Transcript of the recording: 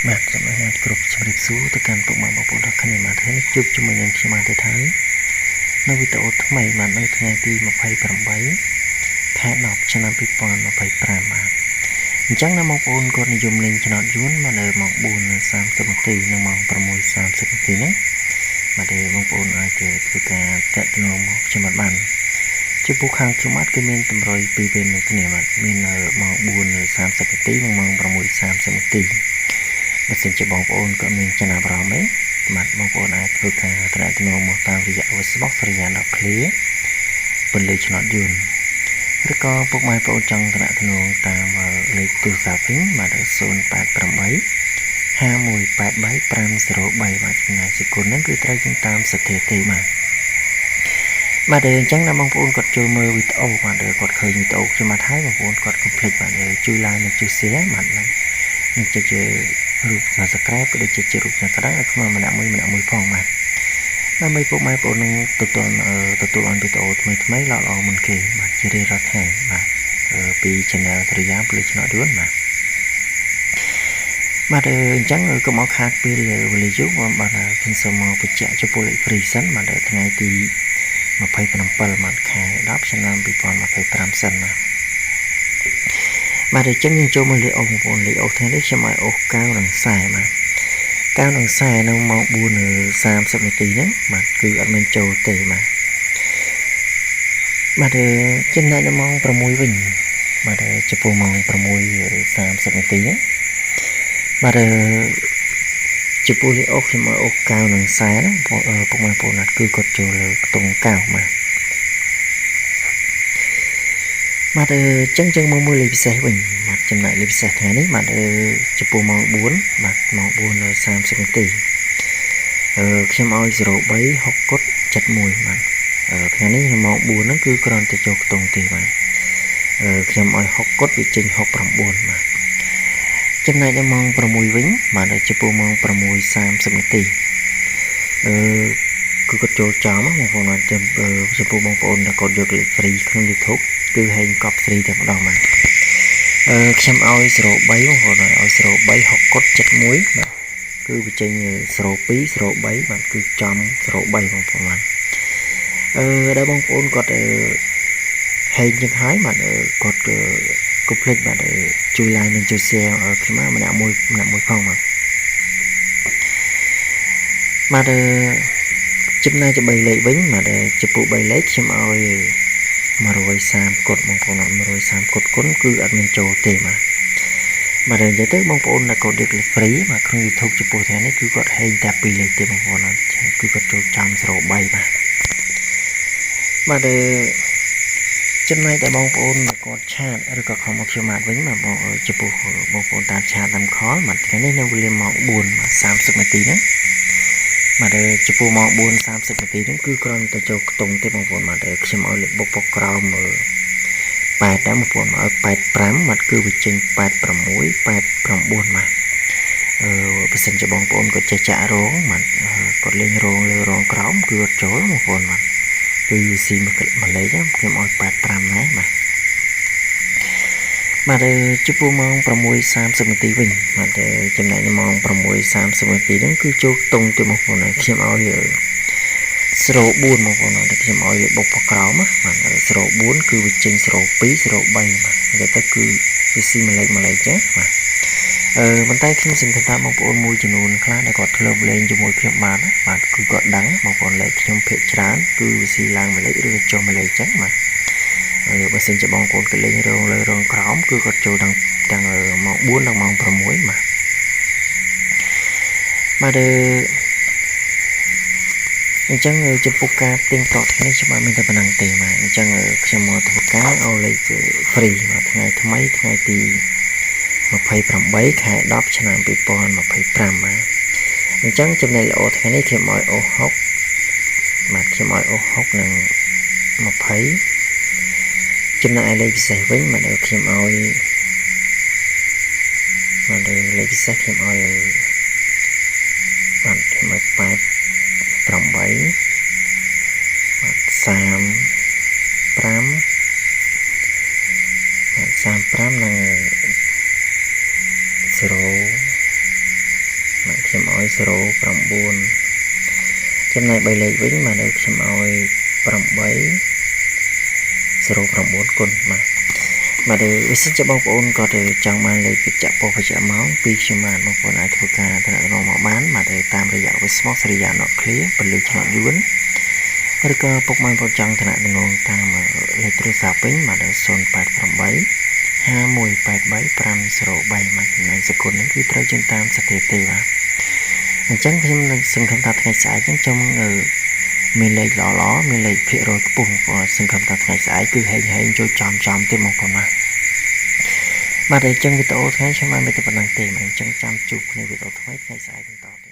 បាទសម្រាប់គ្រប់ជំរាបសួរទៅកាន់ពុកម៉ែបងប្អូនទាំងគ្នាមកថ្ងៃនេះជួបជាមួយនឹងខ្ញុំបានទៅហើយនៅវីដេអូថ្មីបាទនៅថ្ងៃទី28ខែ10ឆ្នាំ2025បាទអញ្ចឹងណាបងប្អូនគាត់និយមលេងចំណតយួនមកនៅម៉ោង4:30នាទីនិងម៉ោង6:30នាទីហ្នឹងបាទបងប្អូនអាចធ្វើការតាក់ទងមកខ្ញុំបានចំពោះខាងខ្ញុំគឺមានតម្រុយពីរពេលនៅគ្នាបាទមាននៅម៉ោង4:30នាទីនិងម៉ោង6:30នាទីបើសិនជាបងប្អូនក៏មានចំណាប់អារម្មណ៍បាទបងប្អូនអាចធ្វើការតំណែងមកតាមរយៈ Facebook សរិយាដល់ clear ពលលើឆ្នោតយួនឬក៏ពុកម៉ែបងប្អូនចង់តំណែងតាមលេខទូរស័ព្ទវិញបាទ088 5183 503បាទចំណាយសេគុណហ្នឹងគឺត្រូវជាងតាមស្ថិតិបាទបាទអញ្ចឹងណាបងប្អូនគាត់ចូលមើលវីដេអូបាទគាត់ឃើញវីដេអូខ្ញុំមកហើយបងប្អូនគាត់កុំភ្លេចបាទជួយ like និងជួយ share បាទនឹងចុចរូប subscribe ក៏ដូចជារូបស្ដាយឲ្យខ្ញុំម្នាក់មួយផងបាទដើម្បីពុកម៉ែបងប្អូននឹងទទួលបានវីដេអូថ្មីល្អមុនគេបាទជារៀងរាល់ថ្ងៃបាទពី channel ទ្រយាពលឺឆ្នោតយួនបាទអញ្ចឹងកុំឲ្យខាតពេលវេលាយូរបាទខ្ញុំសូមមកបញ្ជាក់ចំពោះលេខ free សិនបាទថ្ងៃទី27មកខែ10ឆ្នាំ2025សិនបាទអញ្ចឹងយើងចូលមកលេខអូបងប្អូនលេខអូថ្ងៃនេះខ្ញុំឲ្យអូ9និង40បាទ9និង40នៅម៉ោង4:30នាទីហ្នឹងបាទគឺអត់មានចូលទេបាទចំណែកនៅម៉ោង6វិញបាទចំពោះម៉ោង6:30នាទីហ្នឹងបាទចំពោះលេខអូខ្ញុំឲ្យអូ9និង40ហ្នឹងពុកម៉ែបងប្អូនគឺគាត់ចូលលើខ្ទង់9បាទចឹងមកមើលលេខពិសេសវិញបាទចំណែកលេខពិសេសថ្ងៃនេះបាទចំពោះម៉ោង4បាទម៉ោង4:30នាទីខ្ញុំឲ្យ03 6គុត71បាទថ្ងៃនេះម៉ោង4ហ្នឹងគឺគ្រាន់តែចូលខ្ទង់ទេបាទខ្ញុំឲ្យ6គុតវាចេញ69បាទចំណែកនៅម៉ោង6វិញបាទចំពោះម៉ោង6:30នាទីគឺគាត់ចូលចំបងប្អូនចំពោះបងប្អូនដែលគាត់យកលេខ free ក្នុង YouTube គឺហែងកប់ free តែម្ដងបាទខ្ញុំឲ្យ03បងប្អូនឲ្យ03 6គុត71បាទគឺបញ្ចេញ02 03បាទគឺចំ03បងប្អូនបាទដែលបងប្អូនគាត់ហែងយ៉ាងហើយបាទគាត់កុំភ្លេចបាទជួយ like និងជួយ share ឲ្យខ្ញុំម្នាក់មួយផងបាទចំណែកជា3លេខវិញបាទចំពោះ3លេខខ្ញុំឲ្យ130គុតបងប្អូន130គុតគុណគឺអត់មានចូលទេបាទនិយាយទៅបងប្អូនដែលគាត់យកលេខ free បាទក្នុង YouTube ចំពោះថ្ងៃនេះគឺគាត់ហែងតែ2លេខទេបងប្អូនគឺគាត់ចូលចំ03បាទចំណែកតែបងប្អូនគាត់ឆាតឬក៏ខមមកខ្ញុំមកវិញបាទចំពោះបងប្អូនតាមឆាតតាមខលបាទថ្ងៃនេះនៅវេលាម៉ោង4:30នាទីហ្នឹងបាទចំពោះម៉ោង4:30នាទីហ្នឹងគឺគ្រាន់តែចូលខ្ទង់ទេបងប្អូនបាទខ្ញុំឲ្យលេខបុកប៉ុកក្រោម8ដែរបងប្អូនមកឲ្យ85បាទគឺវាចេញ86 89បាទបើសិនជាបងប្អូនគាត់ចេះចាក់រងបាទគាត់លេងរងលើរងក្រោមគឺអត់ចូលបងប្អូនបាទគឺស៊ីមួយលេខខ្ញុំឲ្យ85ដែរបាទចំពោះម៉ោង6:30នាទីវិញបាទចំណែកនៅម៉ោង6:30នាទីហ្នឹងគឺចូលខ្ទង់ទៅបងប្អូនខ្ញុំឲ្យ04បងប្អូនខ្ញុំឲ្យលេខបុកក្រោមបាទ04គឺវាចេញ02 03បាទនិយាយទៅគឺវាស៊ីមួយលេខចឹងបាទប៉ុន្តែខ្ញុំសង្ឃឹមថាបងប្អូនមួយចំនួនខ្លះដែលគាត់ធ្លាប់លេងជាមួយខ្ញុំបាទគឺគាត់ដឹងបងប្អូនលេខខ្ញុំភាគច្រើនគឺវាស៊ីឡើងមួយលេខឬចុះមួយលេខចឹងបាទបើសិនជាបងប្អូនក៏លេងរងលើរងក្រោមគឺគាត់ចូលទាំងម៉ោង4ដល់ម៉ោង6បាទអញ្ចឹងចំពោះការទៀងទាត់ថ្ងៃនេះខ្ញុំមានតែប៉ុណ្្នឹងទេបាទអញ្ចឹងខ្ញុំមកធ្វើការឲ្យលេខ free បាទថ្ងៃថ្មីថ្ងៃទី28ខែ10ឆ្នាំ2025បាទអញ្ចឹងចំណែកល្អថ្ងៃនេះខ្ញុំឲ្យអូ6បាទខ្ញុំឲ្យអូ6និង20ចំណែកលេខពិសេសវិញបាទខ្ញុំឲ្យបាទលេខពិសេសខ្ញុំឲ្យបាទខ្ញុំឲ្យ8បាទ35និង0 ឲ្យ0.9ចំណែក3លេខវិញបាទខ្ញុំឲ្យ8 0.9 គុណបាទវិសិទ្ធបងប្អូនក៏ទៅចង់បានលេខវិជ្ជពវិជ្ជម៉ោងពីខ្ញុំបានបងប្អូនអាចធ្វើការតំណងមកបានបាទតាមរយៈ Wismos រយៈ Not Clear ពលឺឆ្លងយួនឬក៏ពុកម៉ែបងប្អូនចង់តំណងតាមលេខទូរស័ព្ទវិញបាទ088 5183 503មកចំណែកសកុននេះគឺត្រូវជិះតាមសถิតិបាទអញ្ចឹងខ្ញុំនឹងសង្ឃឹមថាថ្ងៃស្អែកអញ្ចឹងមានលេខល្អមានលេខភាគរយខ្ពស់សង្ឃឹមថាថ្ងៃស្អែកគឺហែងចូលចំទេបងប្អូនបាទអញ្ចឹងវីដេអូថ្ងៃខ្ញុំបានមានតែប៉ុណ្្នឹងទេអញ្ចឹងចាំជួបគ្នាវីដេអូថ្មីថ្ងៃស្អែកបន្តទៀត